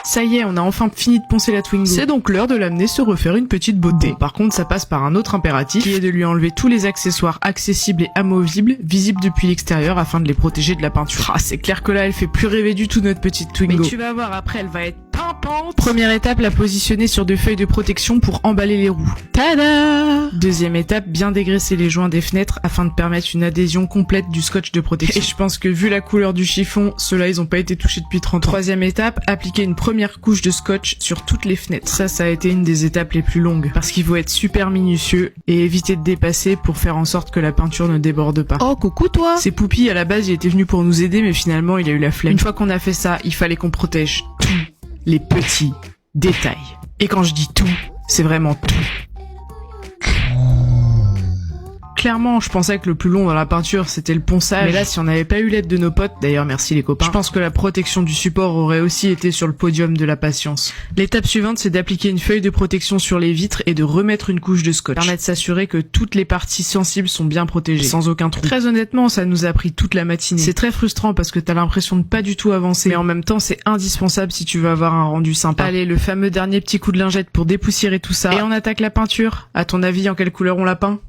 Ça y est, on a enfin fini de poncer la Twingo. C'est donc l'heure de l'amener se refaire une petite beauté. Bon, par contre, ça passe par un autre impératif, qui est de lui enlever tous les accessoires accessibles et amovibles, visibles depuis l'extérieur afin de les protéger de la peinture. Ah, c'est clair que là, elle fait plus rêver du tout notre petite Twingo. Mais tu vas voir, après, elle va être pimpante. Première étape, la positionner sur deux feuilles de protection pour emballer les roues. Tada! Deuxième étape, bien dégraisser les joints des fenêtres afin de permettre une adhésion complète du scotch de protection. Et je pense que vu la couleur du chiffon, ceux-là, ils ont pas été touchés depuis 30 ans. Troisième étape, appliquer une première couche de scotch sur toutes les fenêtres. Ça a été une des étapes les plus longues, parce qu'il faut être super minutieux et éviter de dépasser pour faire en sorte que la peinture ne déborde pas. Oh, coucou toi! C'est Poupy, à la base, il était venu pour nous aider, mais finalement, il a eu la flemme. Une fois qu'on a fait ça, il fallait qu'on protège tous les petits détails. Et quand je dis tout, c'est vraiment tout. Clairement, je pensais que le plus long dans la peinture, c'était le ponçage. Mais là, si on n'avait pas eu l'aide de nos potes, d'ailleurs merci les copains, je pense que la protection du support aurait aussi été sur le podium de la patience. L'étape suivante, c'est d'appliquer une feuille de protection sur les vitres et de remettre une couche de scotch. Permet de s'assurer que toutes les parties sensibles sont bien protégées, sans aucun trou. Très honnêtement, ça nous a pris toute la matinée. C'est très frustrant parce que t'as l'impression de pas du tout avancer, mais en même temps, c'est indispensable si tu veux avoir un rendu sympa. Allez, le fameux dernier petit coup de lingette pour dépoussiérer tout ça. Et on attaque la peinture. À ton avis, en quelle couleur on la peint ?